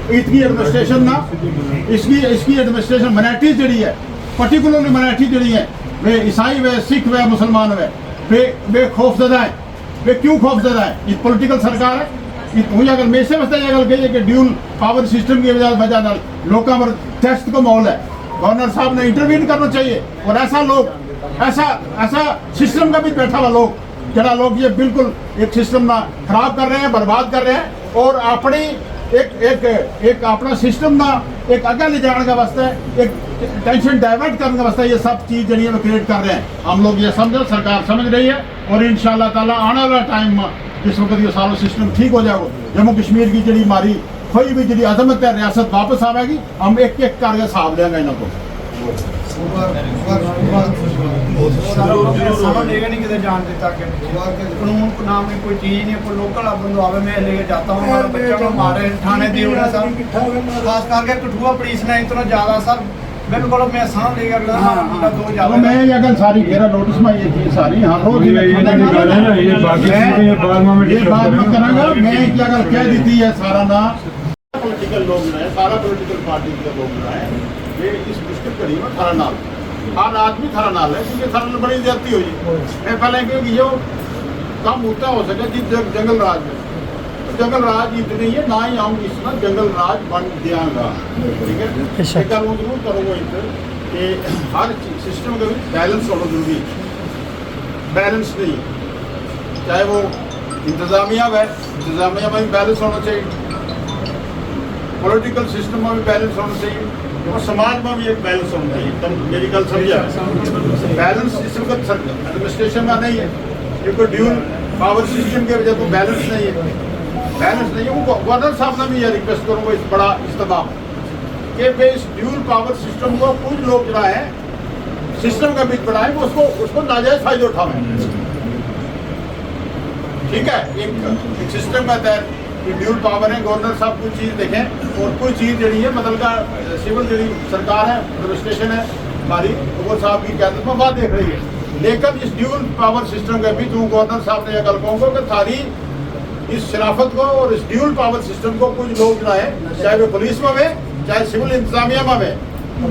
इसकी एडमिनिस्ट्रेशन ना इसकी एडमिनिस्ट्रेशन माइनॉरिटीज जड़ी है, पर्टिकुलरली माइनॉरिटी जड़ी है, वे ईसाई वे सिख वे मुसलमान वे खौफजदा है। वे क्यों खौफजदा है? ये पॉलिटिकल सरकार है। मुझे अगर मेरे से गल कही है कि ड्यूल पावर सिस्टम की वजह लोगों पर टेस्ट का माहौल है, गवर्नर साहब ने इंटरवीन करना चाहिए। और ऐसा सिस्टम का भी बैठा हुआ जरा लोग ये बिल्कुल एक सिस्टम ना खराब कर रहे हैं, बर्बाद कर रहे हैं और अपनी एक अपना सिस्टम ना एक आगे ले जाने का वास्ते एक टेंशन डाइवर्ट करने का वास्ते ये सब चीज जड़ी है क्रिएट कर रहे हैं। हम लोग ये समझो, सरकार समझ रही है और इंशाल्लाह ताला आने वाला टाइम में जिस वक्त ये सारा सिस्टम ठीक हो जाएगा, जम्मू कश्मीर की जड़ी हमारी कोई भी जी अजमत है रियासत वापस आएगी। हम एक एक करके हिसाब देंगे इनको। कानून को नाम में कोई चीज नहीं, कोई लोकल बंदो आवे मैं लेके जाता हूँ, मेरा बच्चा को मारे थाने दी खास करके कठुआ पुलिस ने इतना ज्यादा सर बिल्कुल मैं साथ लेके दो ज्यादा मैं ये गल सारी मेरा नोटिस में ये चीज सारी हर रोज ये बात में करांगा। मैं क्या गल कह दी है सारा ना पॉलिटिकल लोग ने सारा पॉलिटिकल पार्टी के लोग ने ये इस मुश्किल घड़ी में थारा नाल हर आदमी थारा नाल है, क्योंकि थारा नाल बड़ी ज्यादती हुई है। पहले क्योंकि जो कम होता हो सके कि जंगल राज में जंगल राज इतनी है ना ही हम इसमें जंगल राज बन दियांगा। ठीक है, एक गल जरूर करूँगा इधर कि हर सिस्टम के बैलेंस होना जरूरी है। बैलेंस नहीं चाहे वो इंतजामिया है, इंतजामिया में भी बैलेंस होना चाहिए, पॉलिटिकल सिस्टम में भी बैलेंस होना चाहिए और समाज में भी एक बैलेंस होना चाहिए। तब मेरी गल समझा, बैलेंस इस वक्त एडमिनिस्ट्रेशन में नहीं है, ये कोई ड्यूल पावर सिस्टम के वजह तो बैलेंस नहीं है। बैलेंस नहीं है वो गवर्नर साहब ने भी ये रिक्वेस्ट करूँगा इस बड़ा इस्तेमाल कि वे इस ड्यूल पावर सिस्टम को कुछ लोग जो है सिस्टम का बीच बढ़ाए वो उसको नाजायज फायदे उठावें। ठीक है, एक सिस्टम का तहत ड्यूल पावर है, गवर्नर साहब कुछ चीज़ देखें और कोई चीज़ जड़ी है मतलब का सिविल जड़ी सरकार है एडमिनिस्ट्रेशन है हमारी वो साहब की क्यादत में बात देख रही है। लेकिन इस ड्यूल पावर सिस्टम के बीच गवर्नर साहब ने यह गल कहूँगा कि थारी इस शराफत को और इस ड्यूल पावर सिस्टम को कुछ लोग जो है चाहे वे पुलिस में है चाहे सिविल इंतजामिया में है,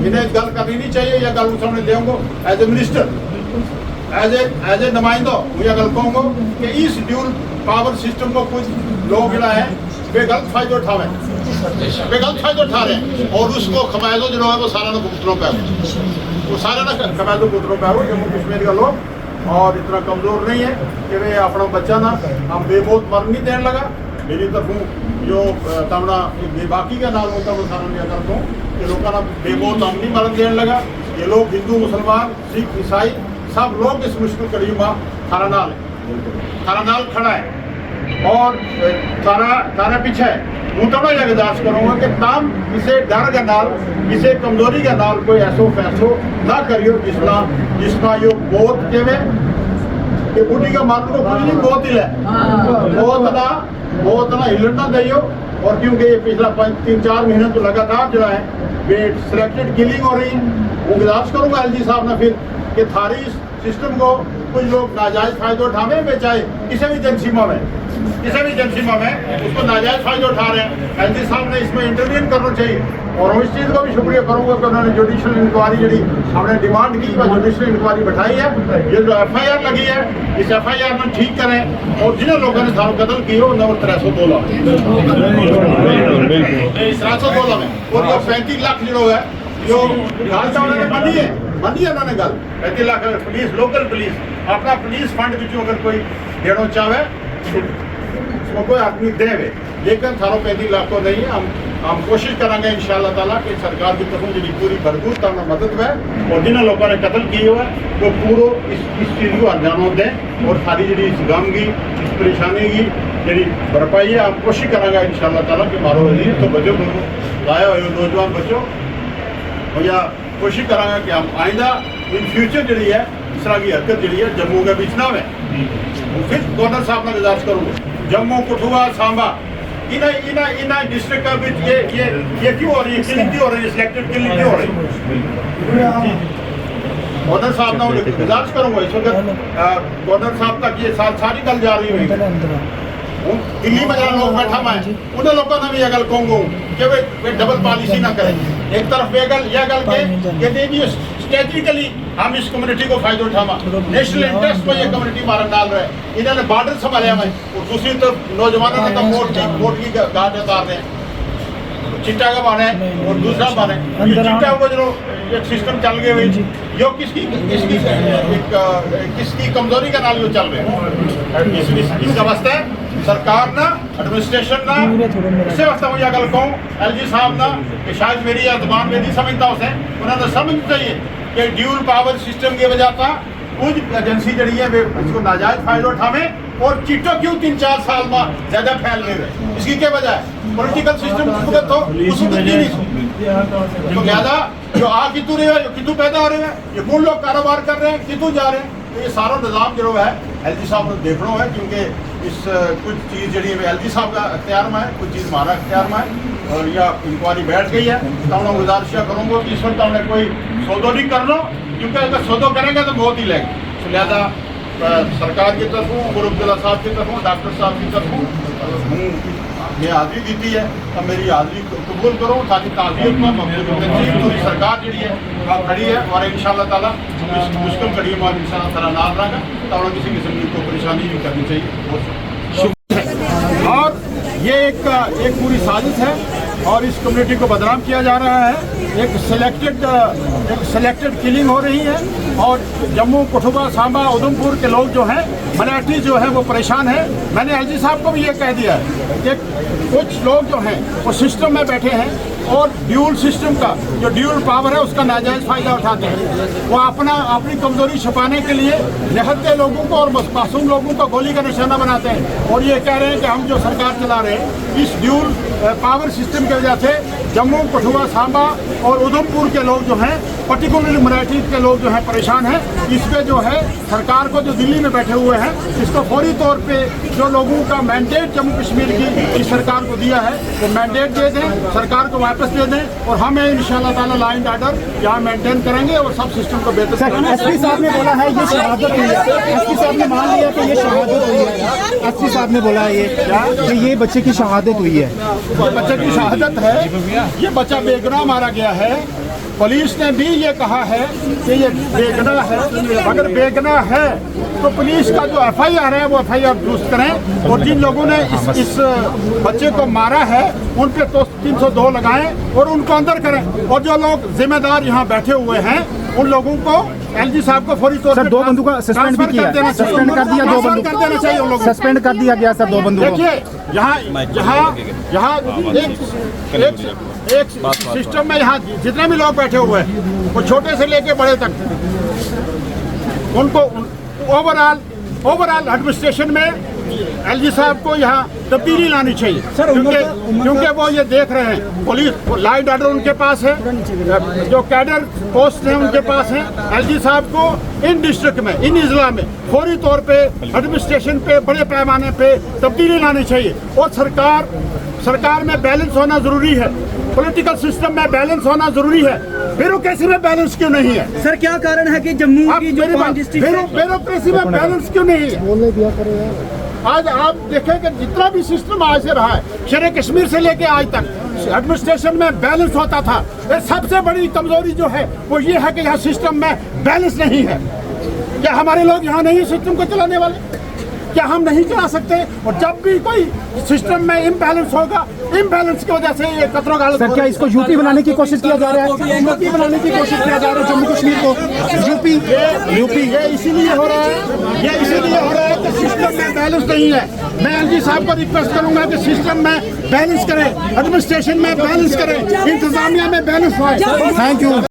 इन्हें गल करनी नहीं चाहिए। यह गल सामने ले as a minister as a नुमाइंदा मुझे गल कहूँगा कि इस ड्यूल पावर सिस्टम को कुछ लोग जो है वे गलत फायदे उठावे, वे गलत फायदे उठा रहे हैं और उसको खमायदो जो है वो सारा ना भुगतनों पे वो सारा ना खमायदो भुगतनों पे हो। जम्मू कश्मीर का लोग और इतना कमज़ोर नहीं है कि वे अपना बच्चा ना हम बेबोत मर नहीं देने लगा। मेरी तरफों जो तमना बेबाकी का नाम होता है वो सारा लिया करता हूँ कि लोगों का बेबोत हम नहीं मरन देने लगा। ये लोग हिंदू मुसलमान सिख ईसाई सब लोग इस मुश्किल कड़ी में थारा नाल खड़ा है और तारा पीछे है। हूँ थोड़ा जगह दास करूँगा कि ताम किसी डर के नाल किसी कमजोरी के नाल कोई ऐसो फैसलो ना करियो जिसका यो बहुत के बुढ़ी का मात्र को कुछ नहीं बहुत ही है बहुत ना हिलन ना दियो। और क्योंकि ये पिछला 3-4 महीने तो लगातार जो है वे सिलेक्टेड किलिंग हो रही है। वो गुजारिश करूँगा एलजी साहब ने फिर कि थारी सिस्टम को कुछ लोग नाजायज फायदे उठावे वे चाहे किसी भी जनसीमा में उसको नाजायज फायदे उठा रहे हैं। एलजी साहब ने इसमें इंटरवीन करना चाहिए और हम इस चीज़ का भी शुक्रिया करूँगा कि उन्होंने जुडिशल इंक्वायरी जी हमने डिमांड की वह जुडिशल इंक्वायरी बैठाई है। ये जो FIR लगी है इस FIR में ठीक करें और जिन लोगों ने थारू कत्ल किए उन्होंने 302 लाख में और 35 लाख जो है जो खालसा उन्होंने बनी है उन्होंने गल 35 लाख पुलिस लोकल पुलिस अपना पुलिस फंड बिचों अगर कोई देना चाहे उसको कोई आदमी देवे, लेकिन थारो 35 लाख को नहीं है। हम कोशिश करेंगे इंशाअल्लाह ताला कि सरकार की तरफों जी पूरी भरपूर तमना मदद है और जिन लोगों ने कत्ल किए हुए वो पूरा इस चीज़ को अंजाम दें और सारी जी इस गम की इस परेशानी की जी भरपाई है। हम कोशिश करेंगे इंशाअल्लाह ताला कि मारो तो बचो लाया हो नौजवान बच्चों भैया कोशिश करेंगे कि हम आइंदा इन फ्यूचर जी है इस तरह की हरकत जी है जम्मू के बीच ना में फिर गवर्नर साहब ने गुजारिश करूँगा जम्मू कठुआ सांबा इन डिस्ट्रिक्ट का बीच ये क्यों हो रही है किलिंग क्यों हो रही है सिलेक्टेड किलिंग क्यों हो रही है गवर्नर साहब ने गुजारिश करूँगा इस वक्त गवर्नर साहब तक ये सारी गल जा रही हुई दिल्ली में जरा लोग बैठा मैं उन्हें लोगों ने भी यह गल कहूँगा कि वे डबल पॉलिसी ना करें एक तरफ यह गल के स्ट्रेटेजिकली हम इस कम्युनिटी को फायदा उठावा नेशनल इंटरेस्ट पर ये कम्युनिटी मारा डाल रहे हैं इन्होंने बॉर्डर संभाले हुए और दूसरी तरफ नौजवानों ने वोट की गाट उतार रहे हैं चिट्टा का बने और दूसरा बने चिट्टा को जो एक सिस्टम चल गए हुई यो किसकी कमजोरी का नाल यो चल रहे हैं इसका वास्ते सरकार ना एडमिनिस्ट्रेशन ना इससे वास्ते मुझे अगर कहूँ एलजी साहब ना कि शायद मेरी या जबान में नहीं समझता उसे उन्होंने समझना चाहिए कि ड्यूल पावर सिस्टम की वजह था कुछ एजेंसी जड़ी है वे इसको नाजायज फायदा उठावे और चिट्टो क्यों 3-4 साल में ज्यादा फैल नहीं रहे इसकी क्या वजह है पॉलिटिकल सिस्टम तो उस तो ज्यादा जो आ कितू रहे हैं जो कितू पैदा हो रहे हैं ये कौन लोग कारोबार कर रहे हैं कितू जा रहे हैं तो ये सारा निज़ाम जो है एलजी साहब ने देखना है क्योंकि इस कुछ चीज़ जी एलजी साहब का अख्तियार में है कुछ चीज़ हमारा अख्तियार में है और यह इंक्वायरी बैठ गई है तो उन्हें गुजारिश करूँगा कि इस वक्त हमने कोई सौदो नहीं कर लो क्योंकि अगर सौदो करेंगे तो बहुत ही लगेगा तो लिहाजा सरकार की तरफ हूँ गुरु अब्दुल्ला साहब की तरफ हूँ डॉक्टर साहब की तरफ हूँ ये हाजिरी दी है तो मेरी हाजिरी कबूल करो ताकि ताज़ियत में पूरी सरकार जी है आप खड़ी है और इंशाअल्लाह ताला इस मुश्किल कड़ी में इंशाअल्लाह ताला नाम रखा तो किसी किस्म की कोई परेशानी नहीं करनी चाहिए और ये एक पूरी साजिश है और इस कम्युनिटी को बदनाम किया जा रहा है एक सिलेक्टेड किलिंग हो रही है और जम्मू कठुआ सांबा उधमपुर के लोग जो हैं मराठी जो है वो परेशान है मैंने एलजी साहब को भी ये कह दिया है कि कुछ लोग जो हैं वो सिस्टम में बैठे हैं और ड्यूल सिस्टम का जो ड्यूल पावर है उसका नाजायज़ फ़ायदा उठाते हैं वो अपनी कमज़ोरी छुपाने के लिए निहत्थे लोगों को और मासूम लोगों को गोली का निशाना बनाते हैं और ये कह रहे हैं कि हम जो सरकार चला रहे हैं इस ड्यूल पावर सिस्टम की वजह से जम्मू कठुआ सांबा और उधमपुर के लोग जो हैं पर्टिकुलरली मराठी के लोग जो हैं परेशान हैं इस पर जो है सरकार को जो दिल्ली में बैठे हुए हैं इसको फौरी तौर पे जो लोगों का मैंडेट जम्मू कश्मीर की इस सरकार को दिया है वो मैंडेट दे दें सरकार को वापस दे दें और हमें इंशाअल्लाह ताला लॉ एंड ऑर्डर यहाँ मेंटेन करेंगे और सब सिस्टम को बेहतर करेंगे। एसपी साहब ने बोला है ये शहादत हुई है एसपी साहब ने मान लिया कि ये शहादत हुई है एसपी साहब ने बोला है कि ये बच्चे की शहादत हुई है ये बच्चे की शहादत है ये बच्चा बेगुनाह मारा गया है पुलिस ने भी ये कहा है कि ये बेगुनाह है अगर बेगुनाह है तो पुलिस का जो एफआईआर है वो एफआईआर दुरुस्त करें और जिन लोगों ने इस बच्चे को मारा है उन पे तो 302 लगाएं और उनको अंदर करें और जो लोग जिम्मेदार यहाँ बैठे हुए हैं उन लोगों को एलजी साहब को फौरी तौर पर 2 बंदूकों सस्पेंड भी किया सस्पेंड कर दिया 2 बंदूक कर देना चाहिए उन लोगों सस्पेंड कर दिया गया सर 2 बंदूकों देखिए यहाँ एक सिस्टम में यहाँ जितने भी लोग बैठे हुए हैं वो छोटे से लेके बड़े तक उनको ओवरऑल एडमिनिस्ट्रेशन में एलजी साहब को यहाँ तब्दीली लानी चाहिए क्योंकि वो ये देख रहे हैं पुलिस लाइट ऑर्डर उनके पास है जो कैडर पोस्ट हैं उनके पास हैं एलजी साहब को इन डिस्ट्रिक्ट में इन इजला में फौरी तौर पे एडमिनिस्ट्रेशन पे बड़े पैमाने पे तब्दीली लानी चाहिए और सरकार में बैलेंस होना जरूरी है पॉलिटिकल सिस्टम में बैलेंस होना जरूरी है ब्यूरोक्रेसी में बैलेंस क्यों नहीं है सर क्या कारण है कि जम्मू की जो ब्यूरोक्रेसी में बैलेंस क्यों नहीं है आज आप देखें कि जितना भी सिस्टम आज से रहा है शेर कश्मीर से लेके आज तक एडमिनिस्ट्रेशन में बैलेंस होता था ये सबसे बड़ी कमजोरी जो है वो ये है कि यहाँ सिस्टम में बैलेंस नहीं है क्या हमारे लोग यहाँ नहीं सिस्टम को चलाने वाले क्या हम नहीं चला सकते और जब भी कोई सिस्टम में इम्बैलेंस होगा इम्बैलेंस की वजह से ये कतरों का सर क्या इसको यूपी बनाने की कोशिश किया जा रहा है यूपी बनाने की कोशिश किया जा रहा है जम्मू कश्मीर को यूपी ये इसीलिए हो रहा है कि सिस्टम में बैलेंस नहीं है मैं एलजी साहब को रिक्वेस्ट करूंगा कि सिस्टम में बैलेंस करें एडमिनिस्ट्रेशन में बैलेंस करें इंतजामिया में बैलेंस हो। Thank you.